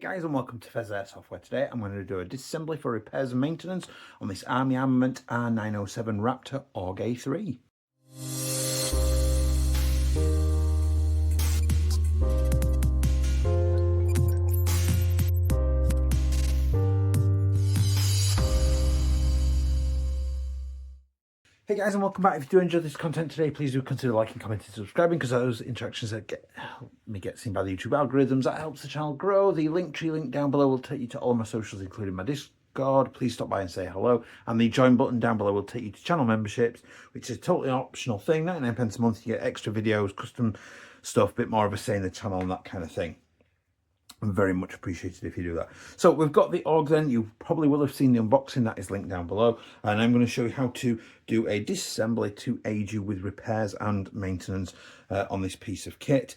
Hey guys, and welcome to Pheas Software. Today I'm going to do a disassembly for repairs and maintenance on this Armament R907 Raptor Org A3. Hey guys, and welcome back. If you do enjoy this content today, please do consider liking, commenting, subscribing, because those interactions that help me get seen by the YouTube algorithms. That helps the channel grow. The Linktree link down below will take you to all of my socials, including my Discord. Please stop by and say hello. And the join button down below will take you to channel memberships, which is a totally optional thing. 99 a month, you get extra videos, custom stuff, a bit more of a say in the channel and that kind of thing. Very much appreciated if you do that. So we've got the org then. You probably will have seen the unboxing. That is linked down below. And I'm going to show you how to do a disassembly to aid you with repairs and maintenance on this piece of kit.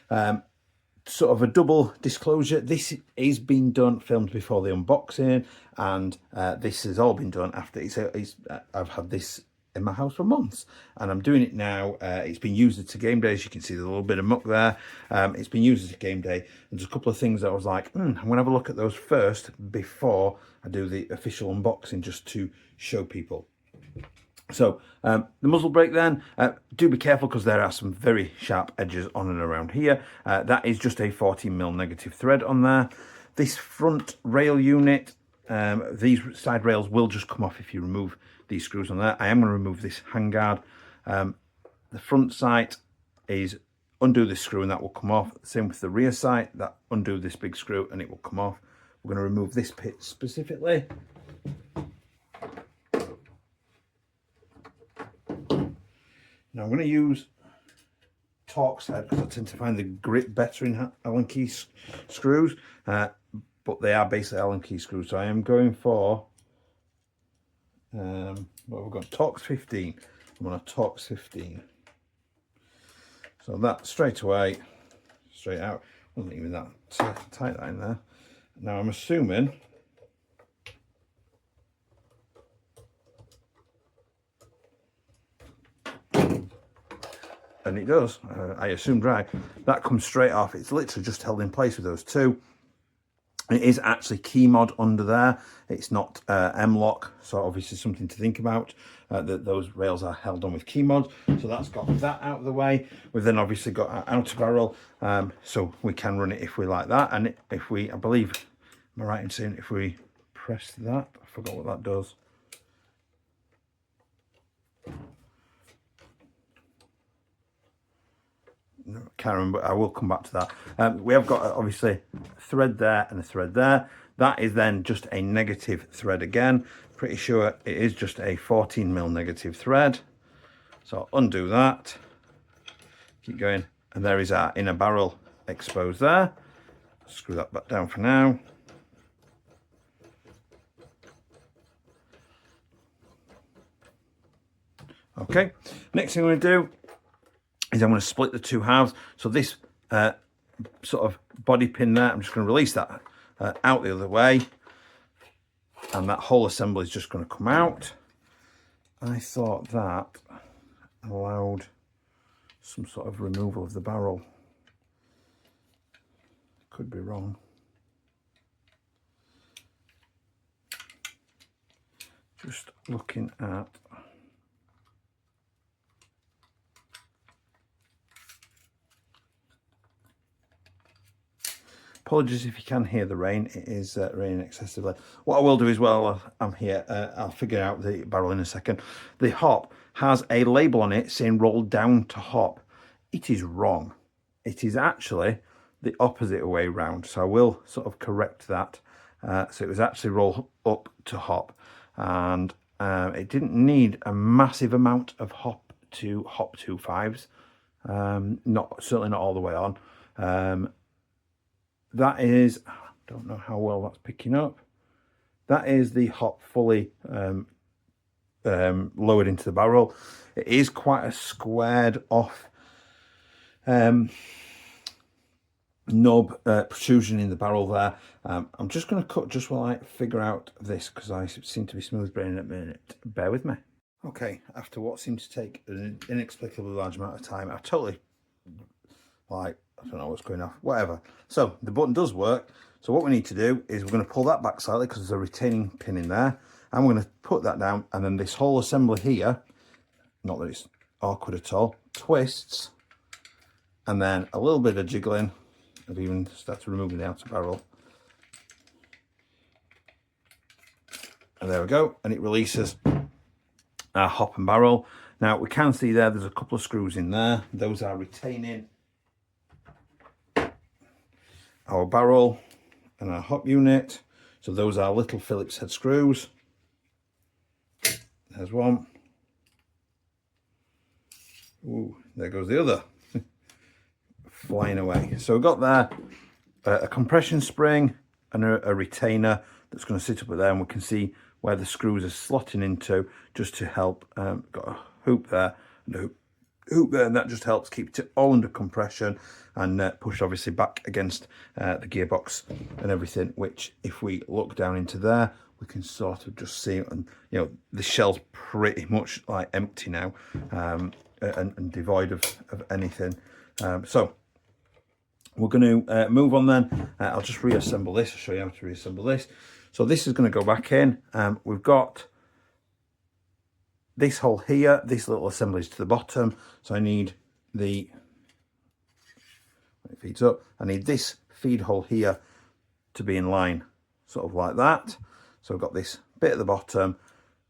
Sort of a double disclosure. This is being done, filmed before the unboxing. And this has all been done after. I've had this in my house for months and I'm doing it now. It's been used at a game day. As you can see, there's a little bit of muck there. It's been used at a game day, and there's a couple of things that I was like, I'm gonna have a look at those first before I do the official unboxing, just to show people. So the muzzle brake then, do be careful because there are some very sharp edges on and around here. That is just a 14mm negative thread on there. This front rail unit, these side rails will just come off if you remove these screws on there. I am going to remove this handguard. The front sight is undo this screw and that will come off. Same with the rear sight, that undo this big screw and it will come off. We're going to remove this pit specifically. Now I'm going to use Torx head because I tend to find the grip better in Allen key screws, but they are basically Allen key screws. So I am going for what we've got, Torx 15. I'm on a Torx 15. So that straight away, straight out, wasn't even that tight that in there. Now I'm assuming and it does, I assumed right, that comes straight off. It's literally just held in place with those two. It is actually key mod under there. It's not M-lock, so obviously something to think about, that those rails are held on with key mod. So that's got that out of the way. We've then obviously got our outer barrel, so we can run it if we like that. And if we, I believe, am I right in saying if we press that, I forgot what that does. No, can't remember. I will come back to that. We have got obviously a thread there and a thread there. That is then just a negative thread again. Pretty sure it is just a 14mm negative thread. So I'll undo that. Keep going, and there is our inner barrel exposed there. Screw that back down for now. Okay. Next thing I'm going to do is I'm going to split the two halves. So this sort of body pin there, I'm just going to release that out the other way, and that whole assembly is just going to come out. I thought that allowed some sort of removal of the barrel. Could be wrong. Just looking at apologies if you can hear the rain. It is raining excessively. What I will do is, while I'm here, I'll figure out the barrel in a second. The hop has a label on it saying roll down to hop. It is wrong. It is actually the opposite way round. So I will sort of correct that. So it was actually roll up to hop. And it didn't need a massive amount of hop to hop 2.5s. Certainly not all the way on. That is, I don't know how well that's picking up. That is the hop fully lowered into the barrel. It is quite a squared off knob protrusion in the barrel there. I'm just going to cut just while I figure out this, because I seem to be smooth braining at the minute. Bear with me. Okay, after what seemed to take an inexplicably large amount of time, I've totally, like, I don't know what's going on, whatever. So the button does work. So what we need to do is we're going to pull that back slightly because there's a retaining pin in there. And we're going to put that down, and then this whole assembly here, not that it's awkward at all, twists, and then a little bit of jiggling. I've even started removing the outer barrel. And there we go, and it releases our hop and barrel. Now we can see there's a couple of screws in there. Those are retaining our barrel and our hop unit. So those are little Phillips head screws. There's one. Ooh, there goes the other. Flying away. So we've got there a compression spring and a retainer that's going to sit up there, and we can see where the screws are slotting into, just to help. Got a hoop there and a hoop there, and that just helps keep it all under compression and push obviously back against the gearbox and everything, which if we look down into there, we can sort of just see, and you know, the shell's pretty much like empty now, and devoid of anything. So we're going to move on then. I'll just reassemble this. I'll show you how to reassemble this. So this is going to go back in. We've got this hole here. This little assembly is to the bottom. So I need the, when it feeds up, I need this feed hole here to be in line, sort of like that. So I've got this bit at the bottom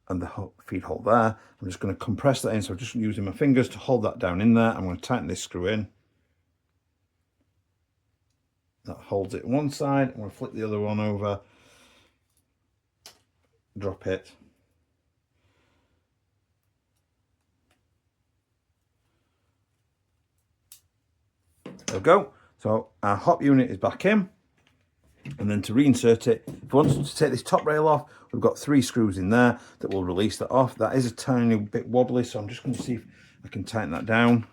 and the feed hole there. I'm just going to compress that in. So I'm just using my fingers to hold that down in there. I'm going to tighten this screw in. That holds it one side. I'm going to flip the other one over. Drop it. There we go. So our hop unit is back in. And then to reinsert it, if we want to take this top rail off, we've got 3 screws in there that will release that off. That is a tiny bit wobbly, so I'm just going to see if I can tighten that down.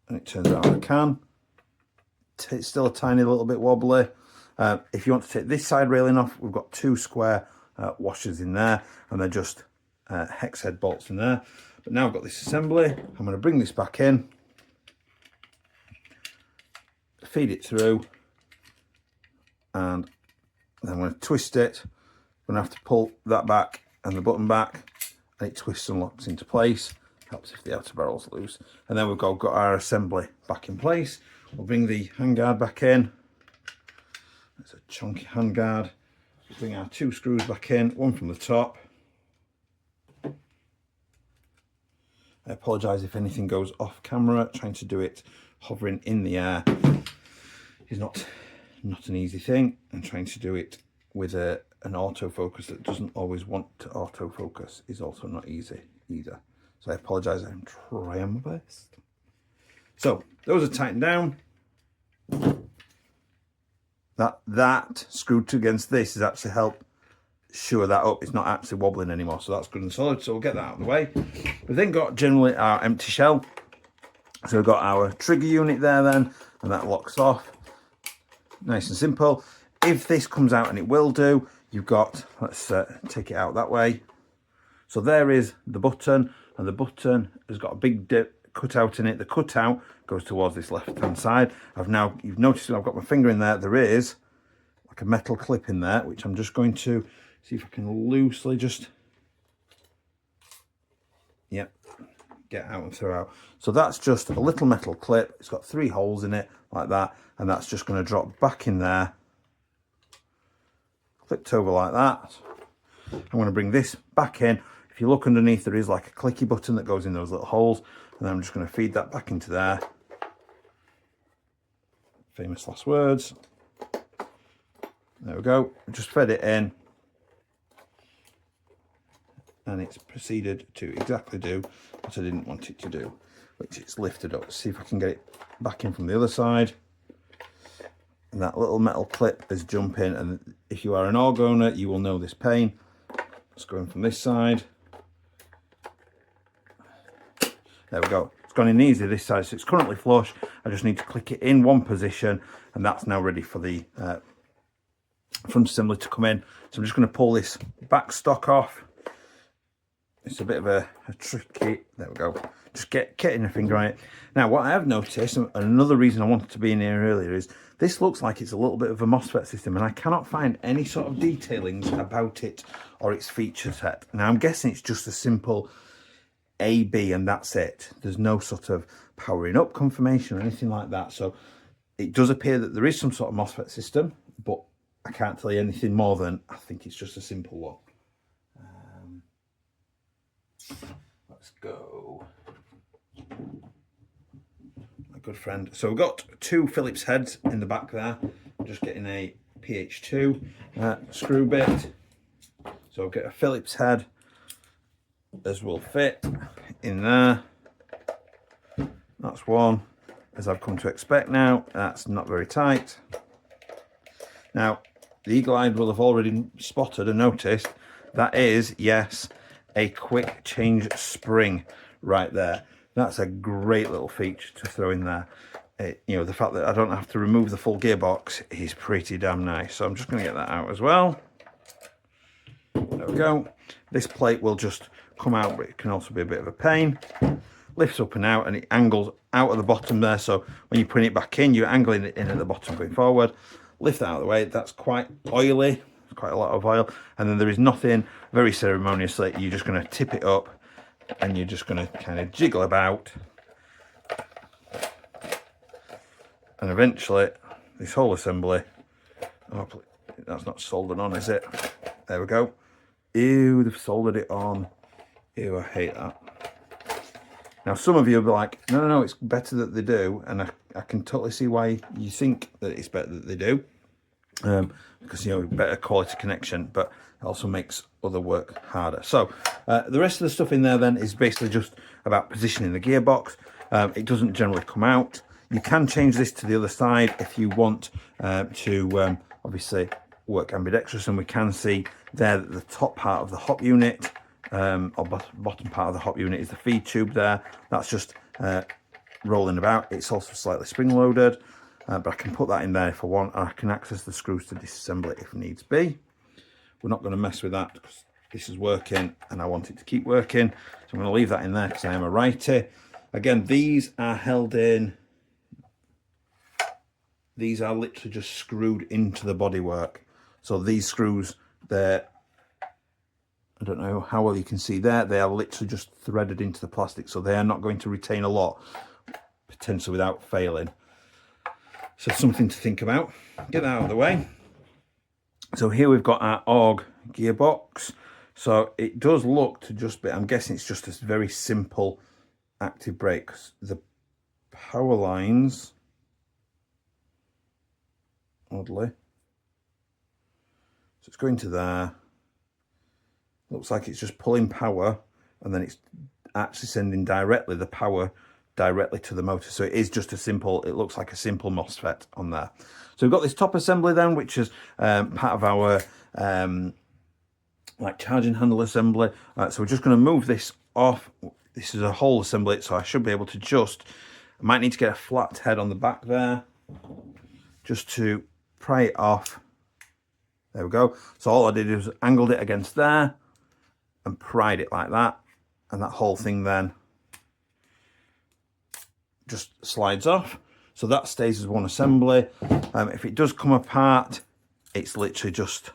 And it turns out I can. It's still a tiny little bit wobbly. If you want to take this side railing off, we've got 2 square washers in there, and they're just hex head bolts in there. But now I've got this assembly. I'm going to bring this back in, feed it through, and then I'm going to twist it. I'm going to have to pull that back and the button back, and it twists and locks into place. Helps if the outer barrel's loose. And then we've got our assembly back in place. We'll bring the handguard back in. It's a chunky handguard. We'll bring our 2 screws back in, one from the top. I apologise if anything goes off camera. Trying to do it hovering in the air is not an easy thing, and trying to do it with an autofocus that doesn't always want to autofocus is also not easy either. So I apologise, I'm trying my best. So those are tightened down. That screwed against this has actually helped shore that up. It's not actually wobbling anymore, so that's good and solid. So we'll get that out of the way. We've then got generally our empty shell. So we've got our trigger unit there then, and that locks off. Nice and simple. If this comes out, and it will do, you've got, let's take it out that way. So there is the button, and the button has got a big cutout in it. The cutout goes towards this left hand side. You've noticed I've got my finger in there. There is like a metal clip in there, which I'm just going to see if I can loosely just, yep, get out and throw out. So that's just a little metal clip. It's got 3 holes in it like that, and that's just going to drop back in there, clipped over like that. I'm going to bring this back in. If you look underneath, there is like a clicky button that goes in those little holes, and then I'm just going to feed that back into there. Famous last words. There we go. Just fed it in, and it's proceeded to exactly do what I didn't want it to do, which it's lifted up. See if I can get it back in from the other side. And that little metal clip is jumping, and if you are an AUG owner, you will know this pain. It's going from this side. There we go. It's gone in easy this side, so it's currently flush. I just need to click it in one position, and that's now ready for the front assembly to come in. So I'm just going to pull this back stock off. It's a bit of a tricky, there we go, just getting a finger on it. Now, what I have noticed, and another reason I wanted to be in here earlier, is this looks like it's a little bit of a MOSFET system, and I cannot find any sort of detailings about it or its feature set. Now, I'm guessing it's just a simple AB and that's it. There's no sort of powering up confirmation or anything like that. So it does appear that there is some sort of MOSFET system, but I can't tell you anything more than I think it's just a simple one. Let's go. My good friend. So we've got two Phillips heads in the back there. I'm just getting a PH2 screw bit. So I'll get a Phillips head as will fit in there. That's one, as I've come to expect now. That's not very tight. Now, the eagle-eyed will have already spotted and noticed that is, yes, a quick change spring right there. That's a great little feature to throw in there. You know, the fact that I don't have to remove the full gearbox is pretty damn nice. So I'm just going to get that out as well. There we go. This plate will just come out, but it can also be a bit of a pain. Lifts up and out, and it angles out of the bottom there. So when you put it back in, you're angling it in at the bottom going forward. Lift that out of the way. That's quite oily. It's quite a lot of oil. And then there is nothing, very ceremoniously, you're just going to tip it up and you're just going to kind of jiggle about. And eventually, this whole assembly, oh, that's not soldered on, is it? There we go. Ew, they've soldered it on. Ew, I hate that. Now, some of you will be like, no, it's better that they do. And I can totally see why you think that it's better that they do. Because, you know, better quality connection, but it also makes other work harder. So, the rest of the stuff in there then is basically just about positioning the gearbox. It doesn't generally come out. You can change this to the other side if you want to, obviously, work ambidextrous. And we can see there that the top part of the hop unit, or bottom part of the hop unit, is the feed tube there. That's just rolling about. It's also slightly spring loaded, but I can put that in there if I want, and I can access the screws to disassemble it if needs be. We're not going to mess with that because this is working and I want it to keep working. So I'm going to leave that in there because I am a righty. Again, these are held in. These are literally just screwed into the bodywork. So these screws, they're, I don't know how well you can see there, they are literally just threaded into the plastic, so they are not going to retain a lot, potentially without failing. So something to think about. Get that out of the way. So here we've got our AUG gearbox. So it does look to just be, I'm guessing it's just a very simple active brake. The power lines, oddly, so it's going to there. Looks like it's just pulling power, and then it's actually sending directly the power directly to the motor. So it is just a simple, it looks like a simple MOSFET on there. So we've got this top assembly then, which is part of our like charging handle assembly. So we're just going to move this off. This is a whole assembly, so I should be able to just, I might need to get a flat head on the back there just to pry it off. There we go. So all I did was angled it against there and pried it like that, and that whole thing then just slides off. So that stays as one assembly. If it does come apart, it's literally just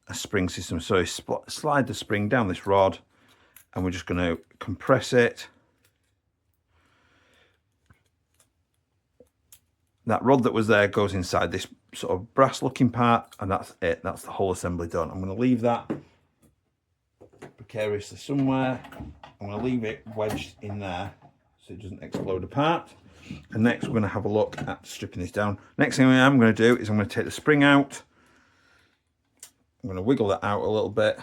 a spring system. So you slide the spring down this rod, and we're just going to compress it. That rod that was there goes inside this sort of brass looking part, and that's it. That's the whole assembly done. I'm going to leave that precariously somewhere. I'm going to leave it wedged in there so it doesn't explode apart. And next we're going to have a look at stripping this down. Next thing I'm going to do is I'm going to take the spring out. I'm going to wiggle that out a little bit.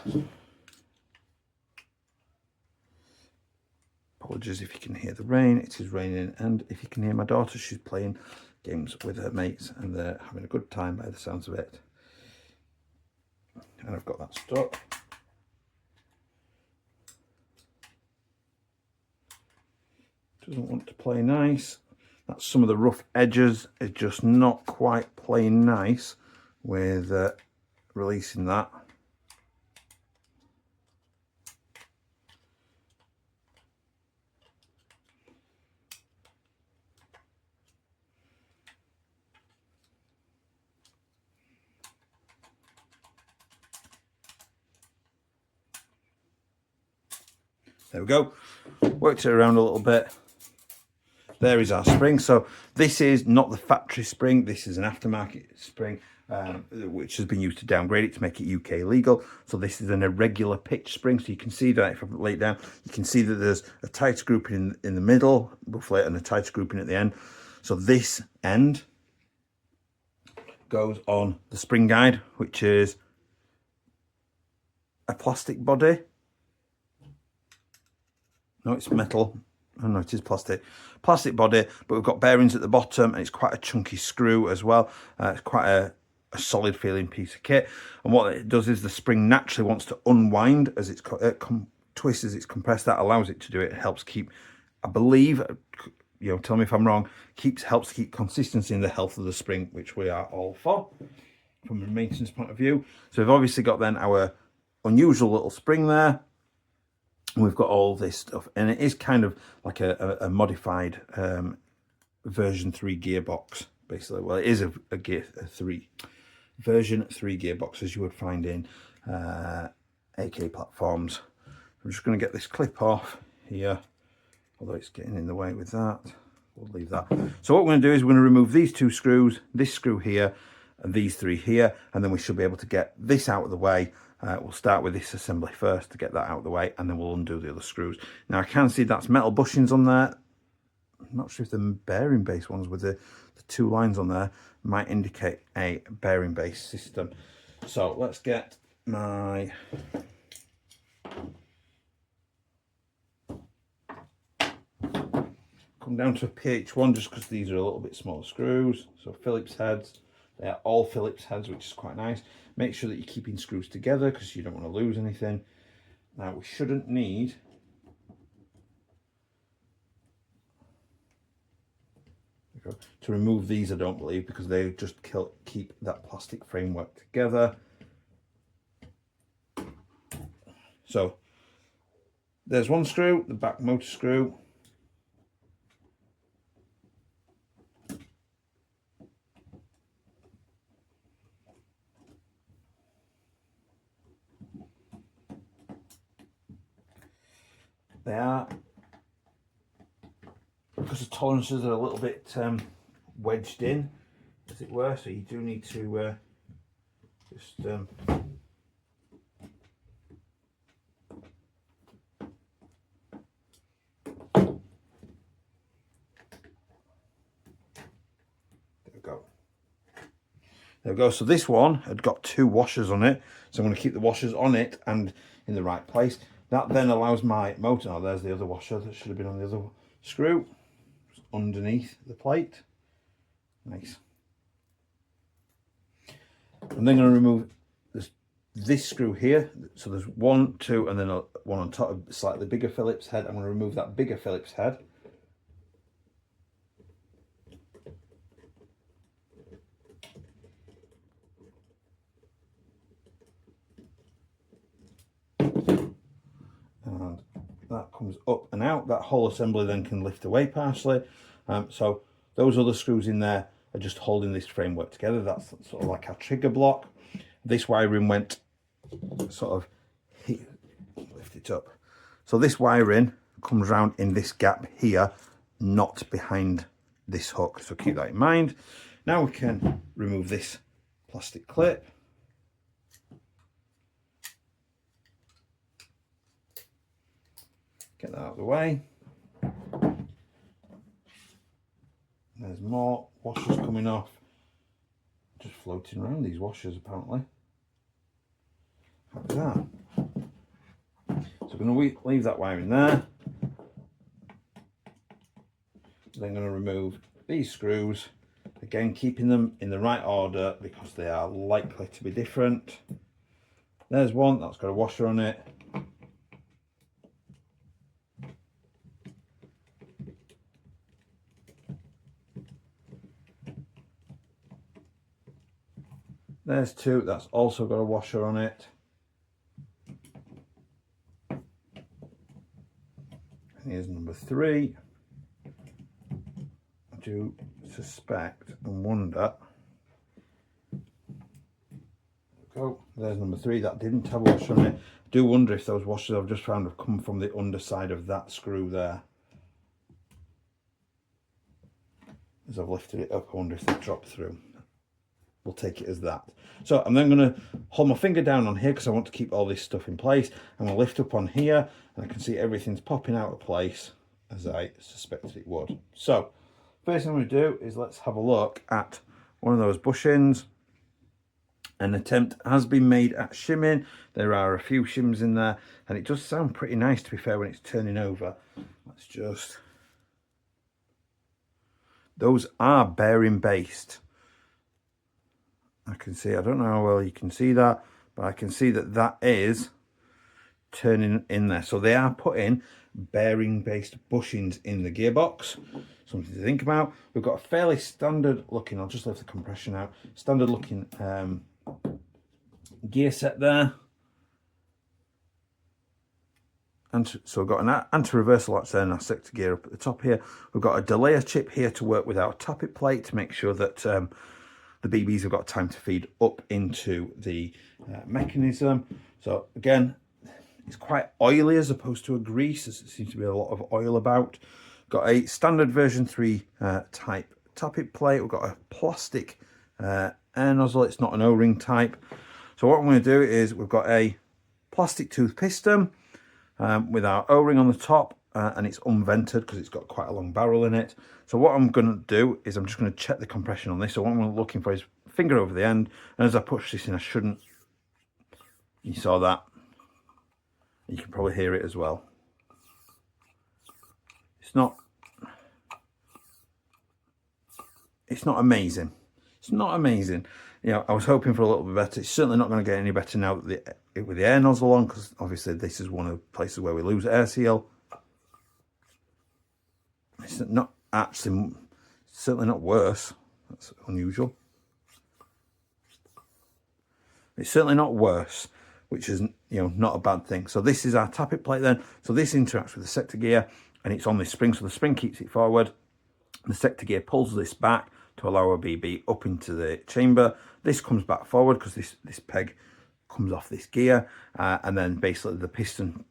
Apologies if you can hear the rain. It is raining, and if you can hear my daughter, she's playing games with her mates and they're having a good time by the sounds of it. And I've got that stuck. Doesn't want to play nice. That's some of the rough edges. It's just not quite playing nice with releasing that. There we go. Worked it around a little bit. There is our spring. So this is not the factory spring. This is an aftermarket spring, which has been used to downgrade it to make it UK legal. So this is an irregular pitch spring. So you can see that if I lay it down, you can see that there's a tighter grouping in the middle, roughly, and a tighter grouping at the end. So this end goes on the spring guide, which is a plastic body. No, it's metal. Oh no, it is plastic body, but we've got bearings at the bottom, and it's quite a chunky screw as well. It's quite a solid feeling piece of kit, and what it does is the spring naturally wants to unwind as it's twists as it's compressed. That allows it to do it. It helps keep, I believe, you know, tell me if I'm wrong, helps keep consistency in the health of the spring, which we are all for from a maintenance point of view. So we've obviously got then our unusual little spring there. We've got all this stuff, and it is kind of like a modified version 3 gearbox, basically. Well, it is a version 3 gearbox, as you would find in AK platforms. I'm just going to get this clip off here, although it's getting in the way with that. We'll leave that. So what we're going to do is we're going to remove these 2 screws, this screw here, and these 3 here, and then we should be able to get this out of the way. We'll start with this assembly first to get that out of the way, and then we'll undo the other screws. Now I can see that's metal bushings on there. I'm not sure if the bearing base ones with the 2 lines on there might indicate a bearing base system. So let's get my come down to a PH1 just because these are a little bit smaller screws. So Phillips heads. They're all Phillips heads, which is quite nice. Make sure that you're keeping screws together because you don't want to lose anything. Now we shouldn't need to remove these, I don't believe, because they just keep that plastic framework together. So there's one screw, the back motor screw. They are, because the tolerances are a little bit wedged in, as it were, so you do need to just there we go. There we go. So this one had got 2 washers on it, so I'm going to keep the washers on it and in the right place. That then allows my motor, oh, there's the other washer that should have been on the other screw, just underneath the plate. Nice. I'm then going to remove this screw here. So there's 1, 2, and then one on top, a slightly bigger Phillips head. I'm going to remove that bigger Phillips head. And that comes up and out. That whole assembly then can lift away partially. So those other screws in there are just holding this framework together. That's sort of like our trigger block. This wiring went sort of here, lift it up. So this wiring comes round in this gap here, not behind this hook. So keep that in mind. Now we can remove this plastic clip. Get that out of the way. There's more washers coming off. Just floating around these washers apparently. How was that? So I'm going to leave that wire in there. Then I'm going to remove these screws. Again, keeping them in the right order because they are likely to be different. There's one that's got a washer on it. There's 2, that's also got a washer on it. And here's number 3. I do suspect and wonder, go. There's number 3. That didn't have a washer on it. I do wonder if those washers I've just found have come from the underside of that screw there. As I've lifted it up, I wonder if they've dropped through. We'll take it as that. So I'm then going to hold my finger down on here because I want to keep all this stuff in place. I'm going to lift up on here and I can see everything's popping out of place as I suspected it would. So first thing I'm going to do is let's have a look at one of those bushings. An attempt has been made at shimming. There are a few shims in there and it does sound pretty nice, to be fair, when it's turning over. Let's just... Those are bearing based. I can see, I don't know how well you can see that, but I can see that that is turning in there. So they are putting bearing based bushings in the gearbox. Something to think about. We've got a fairly standard looking, I'll just lift the compression out, standard looking gear set there. And so we've got an anti-reversal latch there and our sector gear up at the top here. We've got a delayer chip here to work with our tappet plate to make sure that the BBs have got time to feed up into the mechanism. So again, it's quite oily as opposed to a grease, as there seems to be a lot of oil about. Got a standard version 3 type tappet plate. We've got a plastic air nozzle. It's not an O-ring type. So what I'm going to do is we've got a plastic tooth piston with our O-ring on the top, and it's unvented because it's got quite a long barrel in it. So what I'm going to do is I'm just going to check the compression on this. So what I'm looking for is finger over the end, and as I push this in, I shouldn't, you saw that, you can probably hear it as well. It's not amazing. It's not amazing. You know, I was hoping for a little bit better. It's certainly not going to get any better now that with the air nozzle on, because obviously this is one of the places where we lose air seal. It's not actually, certainly not worse. That's unusual. It's certainly not worse, which is, you know, not a bad thing. So this is our tappet plate then. So this interacts with the sector gear and it's on this spring. So the spring keeps it forward. The sector gear pulls this back to allow our BB up into the chamber. This comes back forward because this peg comes off this gear, and then basically the piston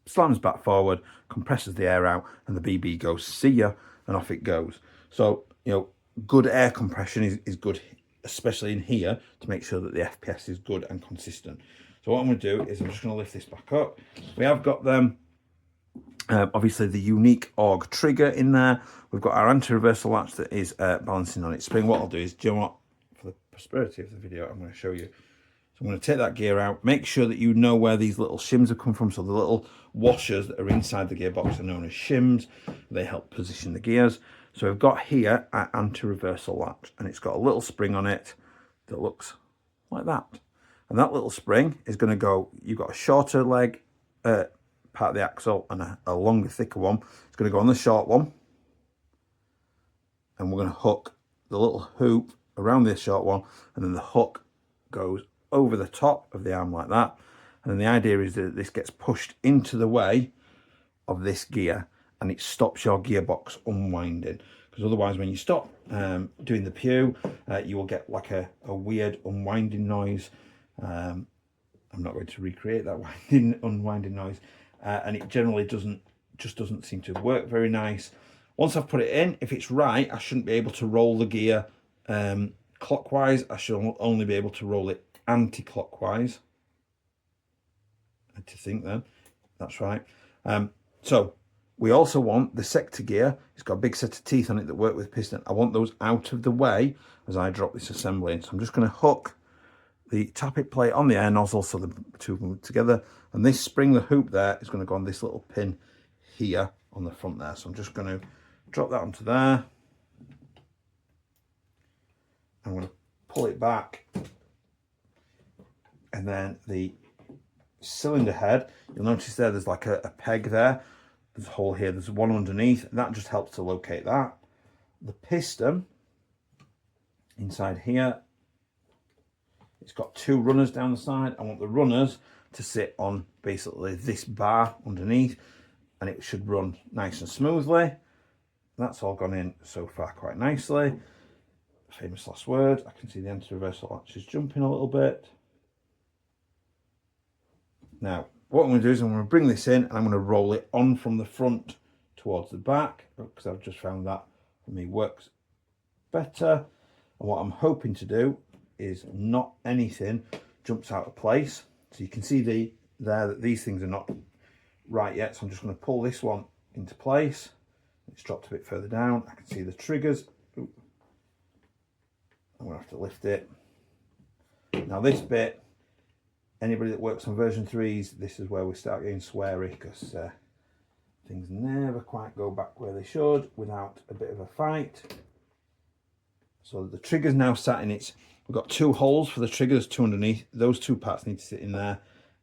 slams back forward, compresses the air out, and the BB goes, see ya, and off it goes. So, you know, good air compression is good, especially in here, to make sure that the FPS is good and consistent. So what I'm going to do is I'm just going to lift this back up. We have got them, obviously the unique AUG trigger in there. We've got our anti-reversal latch that is balancing on its spring. What I'll do is, do you know what, for the prosperity of the video, I'm going to show you. So I'm going to take that gear out, make sure that you know where these little shims have come from. So the little washers that are inside the gearbox are known as shims. They help position the gears. So we've got here our anti-reversal latch, and it's got a little spring on it that looks like that. And that little spring is going to go, you've got a shorter leg part of the axle and a longer, thicker one. It's going to go on the short one. And we're going to hook the little hoop around this short one, and then the hook goes over the top of the arm like that. And then the idea is that this gets pushed into the way of this gear and it stops your gearbox unwinding. Because otherwise when you stop doing the pew, you will get like a weird unwinding noise. I'm not going to recreate that unwinding noise. And it generally just doesn't seem to work very nice. Once I've put it in, if it's right, I shouldn't be able to roll the gear clockwise. I should only be able to roll it anti-clockwise. I had to think then. That's right. So we also want the sector gear. It's got a big set of teeth on it that work with piston. I want those out of the way as I drop this assembly in. So I'm just going to hook the tappet plate on the air nozzle so the two move together. And this spring, the hoop there, is going to go on this little pin here on the front there. So I'm just going to drop that onto there. I'm going to pull it back. And then the cylinder head, you'll notice there's like a peg there. There's a hole here, there's one underneath. That just helps to locate that. The piston inside here, it's got two runners down the side. I want the runners to sit on basically this bar underneath, and it should run nice and smoothly. That's all gone in so far quite nicely. Famous last word. I can see the anti-reversal latch is jumping a little bit. Now, what I'm going to do is I'm going to bring this in and I'm going to roll it on from the front towards the back, because I've just found that for me works better. And what I'm hoping to do is not anything jumps out of place. So you can see there that these things are not right yet. So I'm just going to pull this one into place. It's dropped a bit further down. I can see the triggers. Ooh. I'm going to have to lift it. Now this bit, anybody that works on version 3s, this is where we start getting sweary, because things never quite go back where they should without a bit of a fight. So the trigger's now sat in its, we've got 2 holes for the triggers, 2 underneath. Those 2 parts need to sit in there,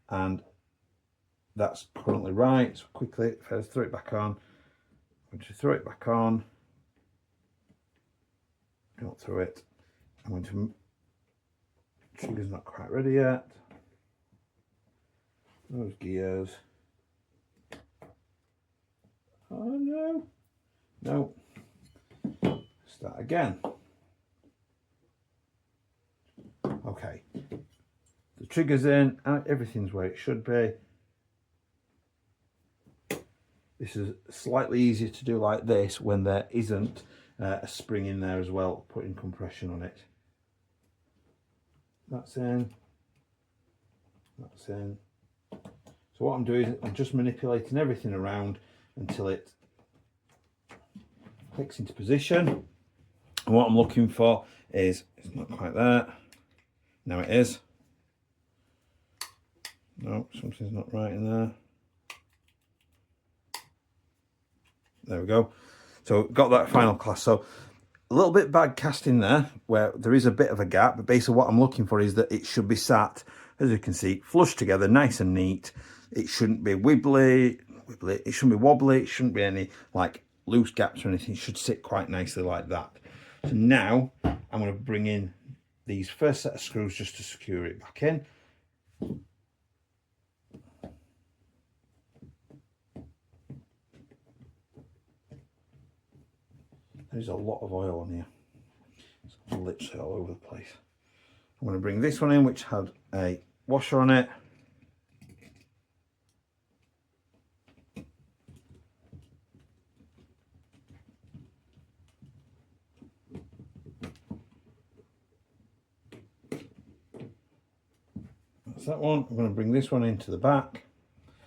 and that's currently right. So quickly, if I throw it back on, I'm going to throw it back on. Don't throw it. I'm going to, trigger's not quite ready yet. Those gears. Oh no. No. Start again. Okay. The trigger's in, everything's where it should be. This is slightly easier to do like this when there isn't a spring in there as well, putting compression on it. That's in. That's in. So what I'm doing is I'm just manipulating everything around until it clicks into position. And what I'm looking for is, it's not quite there. Now it is. No, something's not right in there. There we go. So got that final class. So a little bit bad casting there, where there is a bit of a gap, but basically what I'm looking for is that it should be sat, as you can see, flush together, nice and neat. It shouldn't be wibbly, it shouldn't be wobbly, it shouldn't be any like loose gaps or anything. It should sit quite nicely like that. So now I'm going to bring in these first set of screws just to secure it back in. There's a lot of oil on here. It's literally all over the place. I'm going to bring this one in, which had a washer on it. That's that one. I'm going to bring this one into the back,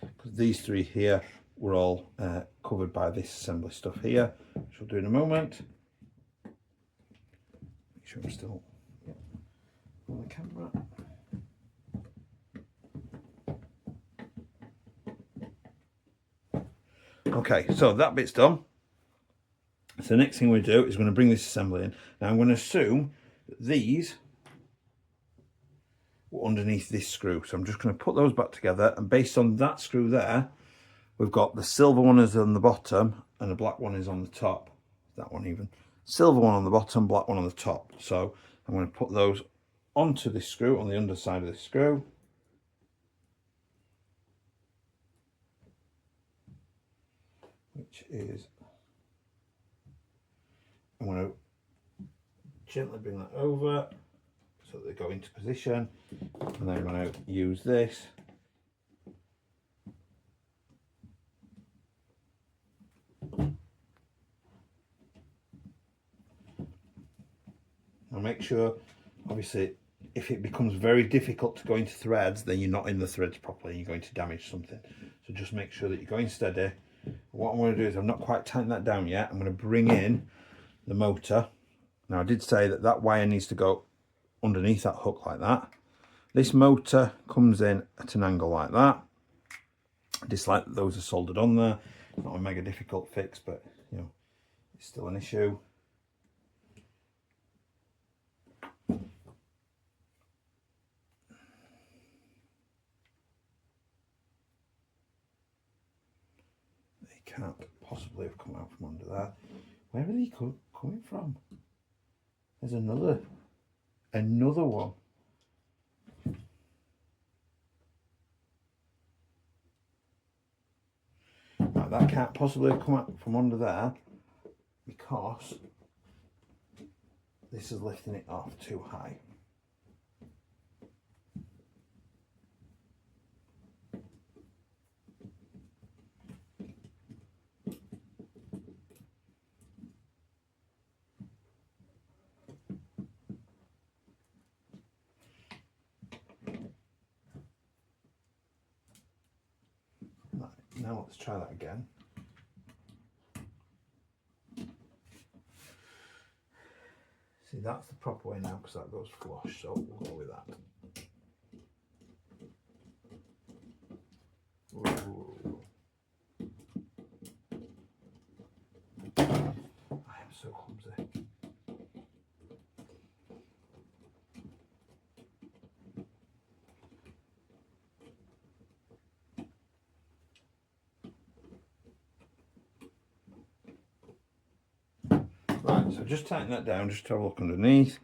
because these 3 here were all covered by this assembly stuff here, which I'll do in a moment. Make sure I'm still on the camera. Okay, so that bit's done. So the next thing we do is going to bring this assembly in. Now I'm going to assume that these were underneath this screw. So I'm just going to put those back together, and based on that screw there, we've got the silver one is on the bottom and the black one is on the top. That one even. Silver one on the bottom, black one on the top. So I'm going to put those onto this screw, on the underside of this screw. Which is, I'm going to gently bring that over so that they go into position, and then I'm going to use this and make sure, obviously, if it becomes very difficult to go into threads, then you're not in the threads properly and you're going to damage something. So just make sure that you're going steady. What I'm going to do is, I've not quite tightened that down yet. I'm going to bring in the motor. Now I did say that that wire needs to go underneath that hook like that. This motor comes in at an angle like that. Just like those are soldered on there. Not a mega difficult fix, but you know, it's still an issue. Can't possibly have come out from under that. Where are they coming from? There's another one. Right, that can't possibly have come out from under there, because this is lifting it off too high. now let's try that again. See, that's the proper way now because that goes flush, so we'll go with that. Ooh. I am so clumsy. Right, so just tighten that down, just to have a look underneath.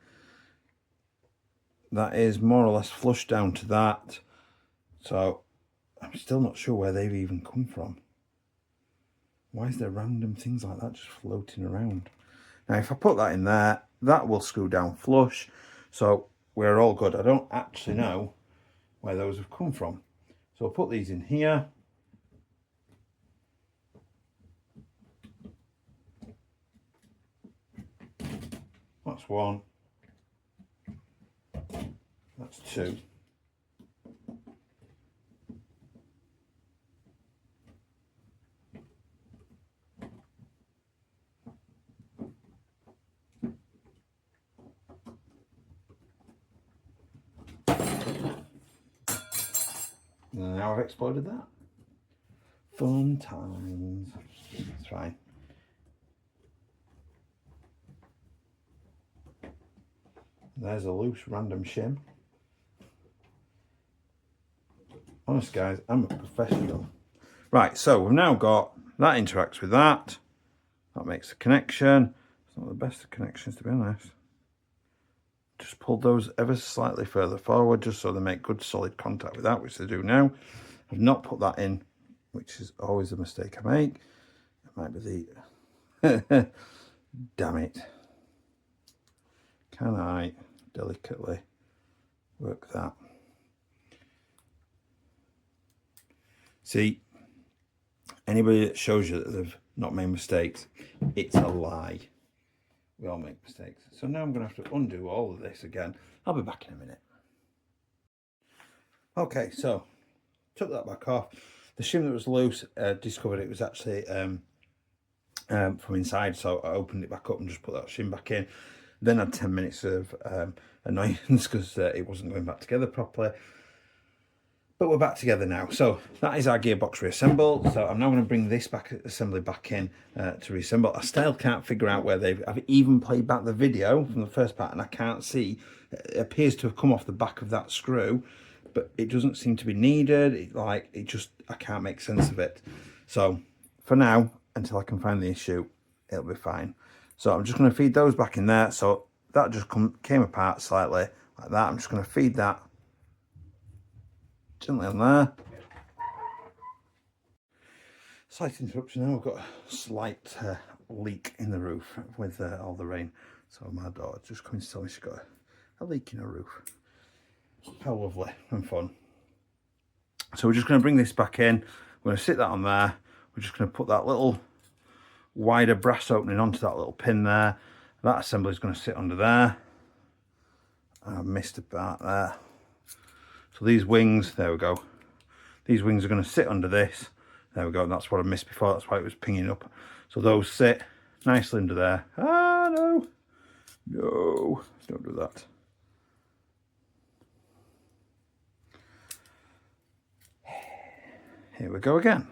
That is more or less flush down to that. So I'm still not sure where they've even come from. Why is there random things like that just floating around? Now, if I put that in there, that will screw down flush. So we're all good. I don't actually know where those have come from. So I'll put these in here. That's one. That's two. And now I've exploded that. Fun times. That's fine. There's a loose random shim. Honest guys, I'm a professional. Right, so we've now got that interacts with that. That makes a connection. It's not the best of connections, to be honest. Just pull those ever slightly further forward just so they make good solid contact with that, which they do now. I've not put that in, which is always a mistake I make. It might be the... Damn it. Can I delicately work that? See, anybody that shows you that they've not made mistakes, it's a lie. We all make mistakes. So now I'm going to have to undo all of this again. I'll be back in a minute. Okay, so took that back off. The shim that was loose, discovered it was actually from inside, so I opened it back up and just put that shim back in. Then I had 10 minutes of annoyance because it wasn't going back together properly. But we're back together now. So that is our gearbox reassembled. So I'm now going to bring this assembly back in to reassemble. I still can't figure out where I've even played back the video from the first part and I can't see. It appears to have come off the back of that screw, but it doesn't seem to be needed. I can't make sense of it. So for now, until I can find the issue, it'll be fine. So I'm just going to feed those back in there. So that just came apart slightly like that. I'm just going to feed that gently on there. Slight interruption now. We've got a slight leak in the roof with all the rain. So my daughter just coming to tell me she's got a leak in her roof. How lovely and fun. So we're just going to bring this back in. We're going to sit that on there. We're just going to put that little wider brass opening onto that little pin there. That assembly is going to sit under there. I missed a part there. So these wings, there we go. These wings are going to sit under this. There we go. And that's what I missed before. That's why it was pinging up. So those sit nicely under there. Ah, no. No, don't do that. Here we go again.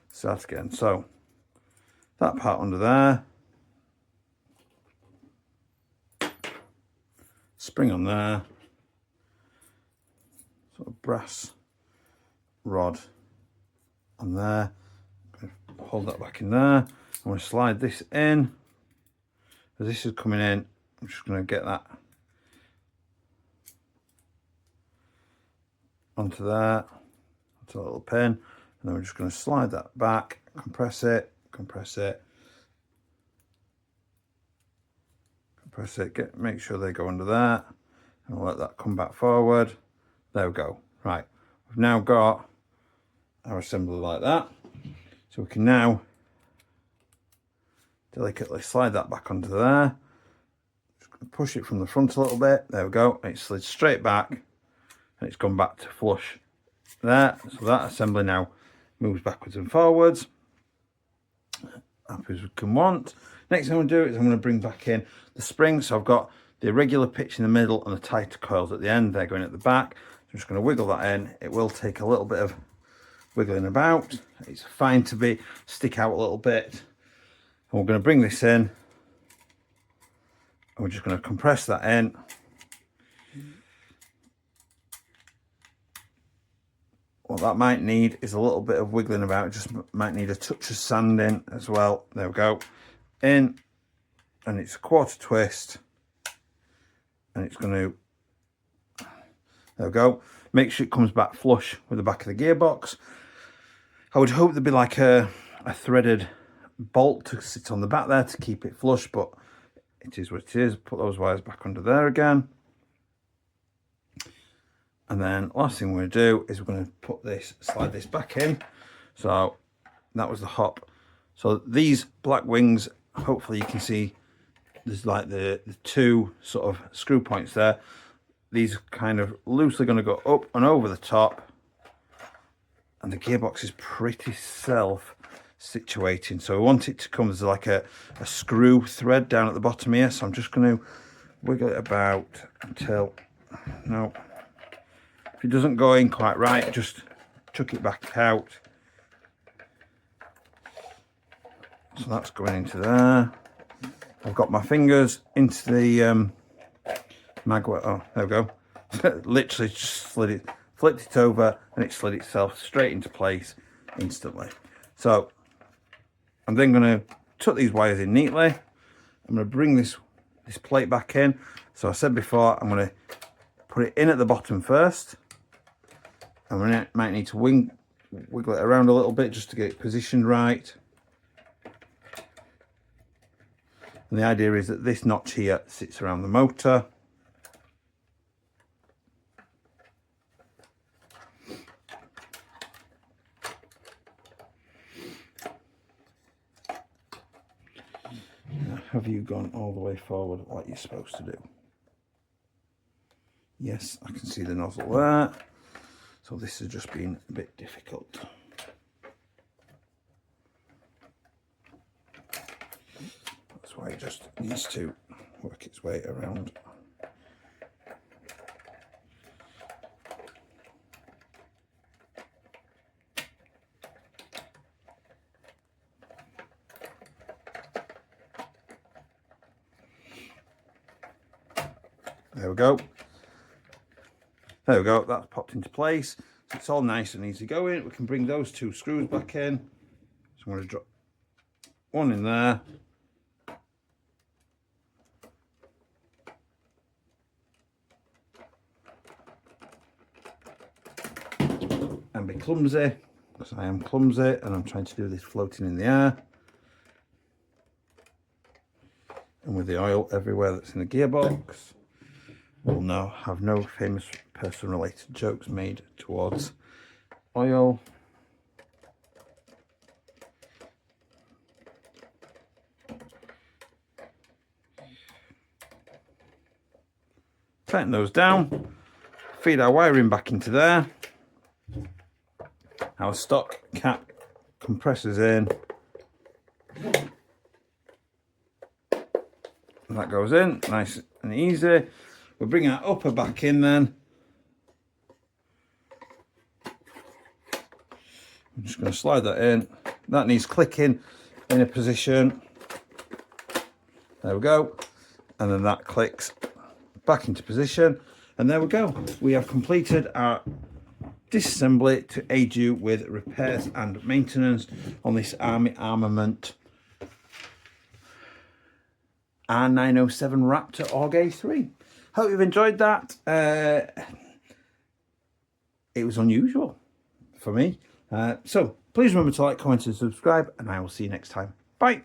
Start again. So that part under there, spring on there, sort of brass rod on there. Hold that back in there. I'm going to slide this in. As this is coming in, I'm just going to get that onto there, onto a little pin, and then we're just going to slide that back, compress it, compress it, compress it, make sure they go under there, and we'll let that come back forward. There we go. Right, we've now got our assembly like that, so we can now delicately slide that back onto there, push it from the front a little bit. There we go. It slid straight back and it's gone back to flush there. So that assembly now moves backwards and forwards. Happy as we can want. Next thing I'm going to do is I'm going to bring back in the spring. So I've got the irregular pitch in the middle and the tighter coils at the end. They're going at the back. I'm just going to wiggle that in. It will take a little bit of wiggling about. It's fine to stick out a little bit. And we're going to bring this in. And we're just going to compress that in. What that might need is a little bit of wiggling about. It just might need a touch of sanding as well. There we go. In, and it's a quarter twist, and it's going to, there we go. Make sure it comes back flush with the back of the gearbox. I would hope there'd be like a threaded bolt to sit on the back there to keep it flush, but it is what it is. Put those wires back under there again. And then last thing we're going to do is we're going to put this, slide this back in. So that was the hop. So these black wings, hopefully you can see there's like the two sort of screw points there. These are kind of loosely going to go up and over the top. And the gearbox is pretty self-situating. So we want it to come as like a screw thread down at the bottom here. So I'm just going to wiggle it about until, no. If it doesn't go in quite right, just chuck it back out. So that's going into there. I've got my fingers into the magwell. Oh, there we go. Literally just flipped it over, and it slid itself straight into place instantly. So I'm then going to tuck these wires in neatly. I'm going to bring this plate back in. So I said before, I'm going to put it in at the bottom first. And we might need to wiggle it around a little bit just to get it positioned right. And the idea is that this notch here sits around the motor. Now, have you gone all the way forward like you're supposed to do? Yes, I can see the nozzle there. So this has just been a bit difficult. That's why it just needs to work its way around. There we go. There we go, that's popped into place. So it's all nice and easy going. We can bring those two screws back in. So I'm going to drop one in there. And be clumsy, because I am clumsy and I'm trying to do this floating in the air. And with the oil everywhere that's in the gearbox. We'll now have no famous person related jokes made towards oil. Tighten those down, feed our wiring back into there. Our stock cap compressors in. And that goes in, nice and easy. We'll bring our upper back in then. I'm just going to slide that in. That needs clicking in a position. There we go. And then that clicks back into position. And there we go. We have completed our disassembly to aid you with repairs and maintenance on this Army Armament R907 Raptor Org A3. Hope you've enjoyed that. It was unusual for me. So please remember to like, comment and subscribe, and I will see you next time. Bye.